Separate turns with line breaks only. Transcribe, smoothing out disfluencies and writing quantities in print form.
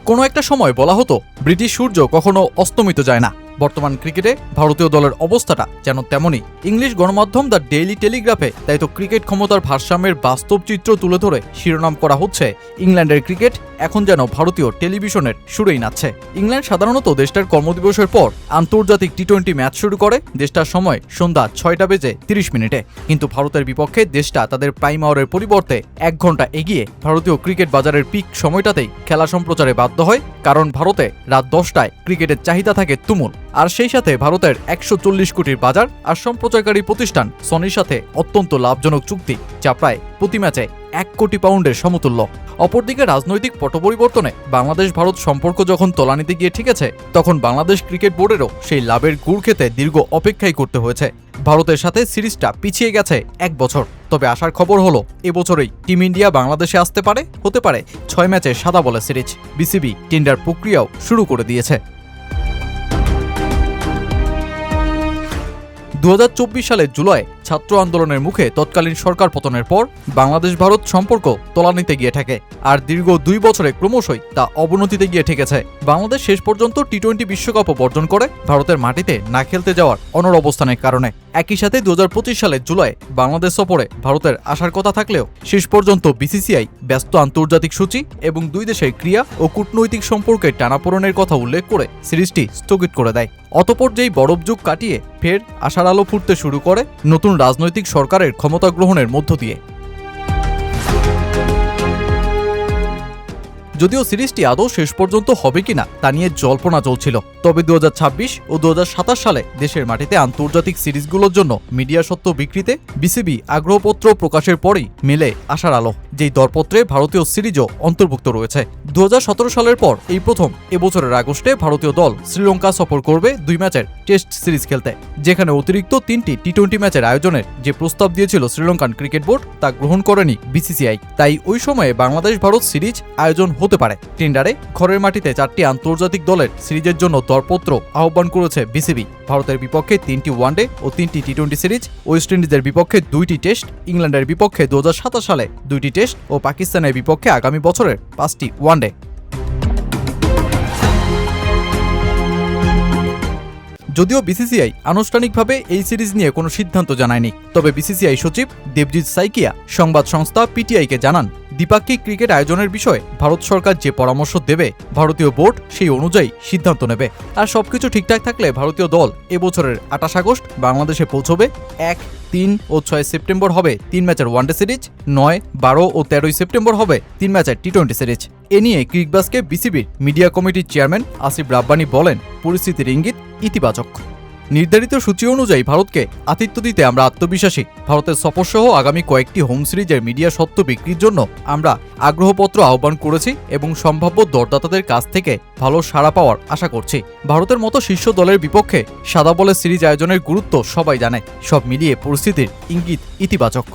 কোনো একটা সময় বলা হতো ব্রিটিশ সূর্য কখনো অস্তমিত যায় না। বর্তমান ক্রিকেটে ভারতীয় দলের অবস্থাটা যেন তেমনই। ইংলিশ গণমাধ্যম দ্য ডেইলি টেলিগ্রাফে তাই তো ক্রিকেট ক্ষমতার ভারসাম্যের বাস্তব চিত্র তুলে ধরে শিরোনাম করা হচ্ছে, ইংল্যান্ডের ক্রিকেট এখন যেন ভারতীয় টেলিভিশনের সুরেই নাচছে। ইংল্যান্ড সাধারণত দেশটার কর্মদিবসের পর আন্তর্জাতিক টি-20 ম্যাচ শুরু করে দেশটার সময় সন্ধ্যা 6:30 কিন্তু ভারতের বিপক্ষে দেশটা তাদের প্রাইম আওয়ারের পরিবর্তে 1 ঘন্টা এগিয়ে ভারতীয় ক্রিকেট বাজারের পিক সময়টাতেই খেলা সম্প্রচারে বাধ্য হয়, কারণ ভারতে রাত 10টায় ক্রিকেটের চাহিদা থাকে তুমুল। আর সেই সাথে ভারতের 140 কোটির বাজার আর সম্প্রচারকারী প্রতিষ্ঠান সনির সাথে অত্যন্ত লাভজনক চুক্তি, যা প্রায় প্রতি ম্যাচে 1 কোটি পাউন্ডের সমতুল্য। অপরদিকে রাজনৈতিক পট পরিবর্তনে বাংলাদেশ ভারত সম্পর্ক যখন তলানিতে গিয়ে ঠেকেছে, তখন বাংলাদেশ ক্রিকেট বোর্ডেরও সেই লাভের গুড় খেতে দীর্ঘ অপেক্ষাই করতে হয়েছে। ভারতের সাথে সিরিজটা পিছিয়ে গেছে 1 বছর, তবে আসার খবর হলো এবছরেই টিম ইন্ডিয়া বাংলাদেশে আসতে পারে, হতে পারে 6 ম্যাচে সাদা বলে সিরিজ। বিসিবি টেন্ডার প্রক্রিয়াও শুরু করে দিয়েছে। 2024 সালের জুলাই ছাত্র আন্দোলনের মুখে তৎকালীন সরকার পতনের পর বাংলাদেশ ভারত সম্পর্ক তলানিতে গিয়ে ঠেকে, আর দীর্ঘ 2 বছরে ক্রমশই তা অবনতিতে গিয়ে ঠেকেছে। বাংলাদেশ শেষ পর্যন্ত টি-20 বিশ্বকাপও বর্জন করে ভারতের মাটিতে না খেলতে যাওয়ার অনড় অবস্থানের কারণে। একই সাথে 2025 সালের জুলাই বাংলাদেশ সফরে ভারতের আসার কথা থাকলেও শেষ পর্যন্ত বিসিসিআই ব্যস্ত আন্তর্জাতিক সূচি এবং দুই দেশের ক্রীড়া ও কূটনৈতিক সম্পর্কের টানাপোড়েনের কথা উল্লেখ করে সিরিজটি স্থগিত করে দেয়। অতঃপর যেই বরফ যুগ কাটিয়ে ফের আশার আলো ফুটতে শুরু করে নতুন রাজনৈতিক সরকারের ক্ষমতা গ্রহণের মধ্য দিয়ে। যদিও সিরিজটি আদৌ শেষ পর্যন্ত হবে কিনা তা নিয়ে জল্পনা চলছিল, তবে 2026 ও 2027 সালে দেশের মাটিতে আন্তর্জাতিক সিরিজগুলোর জন্য মিডিয়া সত্ত্ব বিক্রিতে বিসিবি আগ্রহপত্র প্রকাশের পরই মেলে আশার আলো, যেই দরপত্রে ভারতীয় সিরিজও অন্তর্ভুক্ত রয়েছে। 2017 সালের পর এই প্রথম এবছরের আগস্টে ভারতীয় দল শ্রীলঙ্কা সফর করবে 2 ম্যাচের টেস্ট সিরিজ খেলতে, যেখানে অতিরিক্ত 3টি টি-20 ম্যাচের আয়োজনের যে প্রস্তাব দিয়েছিল শ্রীলঙ্কান ক্রিকেট বোর্ড তা গ্রহণ করেনি বিসিসিআই। তাই ওই সময়ে বাংলাদেশ ভারত সিরিজ আয়োজন হতে পারে। টেন্ডারে ঘরের মাটিতে 4টি আন্তর্জাতিক দলের সিরিজের জন্য দরপত্র আহ্বান করেছে বিসিবি। ভারতের বিপক্ষে 3টি ওয়ানডে ও 3টি টি-20 সিরিজ, ওয়েস্ট ইন্ডিজের বিপক্ষে 2টি টেস্ট, ইংল্যান্ডের বিপক্ষে 2027 সালে 2টি টেস্ট ও পাকিস্তানের বিপক্ষে আগামী বছরের 5টি ওয়ানডে। যদিও বিসিসিআই আনুষ্ঠানিকভাবে এই সিরিজ নিয়ে কোনো সিদ্ধান্ত জানায়নি, তবে বিসিসিআই সচিব দেবজিৎ সাইকিয়া সংবাদ সংস্থা পিটিআইকে জানান, দ্বিপাক্ষিক ক্রিকেট আয়োজনের বিষয়ে ভারত সরকার যে পরামর্শ দেবে ভারতীয় বোর্ড সেই অনুযায়ী সিদ্ধান্ত নেবে। আর সবকিছু ঠিকঠাক থাকলে ভারতীয় দল এবছরের 28 আগস্ট বাংলাদেশে পৌঁছবে। 1, 3 ও 6 সেপ্টেম্বর হবে 3 ম্যাচের ওয়ানডে সিরিজ, 9, 12 ও 13 সেপ্টেম্বর হবে 3 ম্যাচের টি-20 সিরিজ। এ নিয়ে ক্রিকবাসকে বিসিবির মিডিয়া কমিটির চেয়ারম্যান আসিফ রাব্বানি বলেন, পরিস্থিতির ইঙ্গিত ইতিবাচক। নির্ধারিত সূচি অনুযায়ী ভারতকে আতিথ্য দিতে আমরা আত্মবিশ্বাসী। ভারতের সফরসহ আগামী কয়েকটি হোম সিরিজের মিডিয়া সত্ত্ব বিক্রির জন্য আমরা আগ্রহপত্র আহ্বান করেছি এবং সম্ভাব্য দরদাতাদের কাছ থেকে ভালো সাড়া পাওয়ার আশা করছি। ভারতের মতো শীর্ষ দলের বিপক্ষে সাদা বলের সিরিজ আয়োজনের গুরুত্ব সবাই জানে। সব মিলিয়ে পরিস্থিতির ইঙ্গিত ইতিবাচক।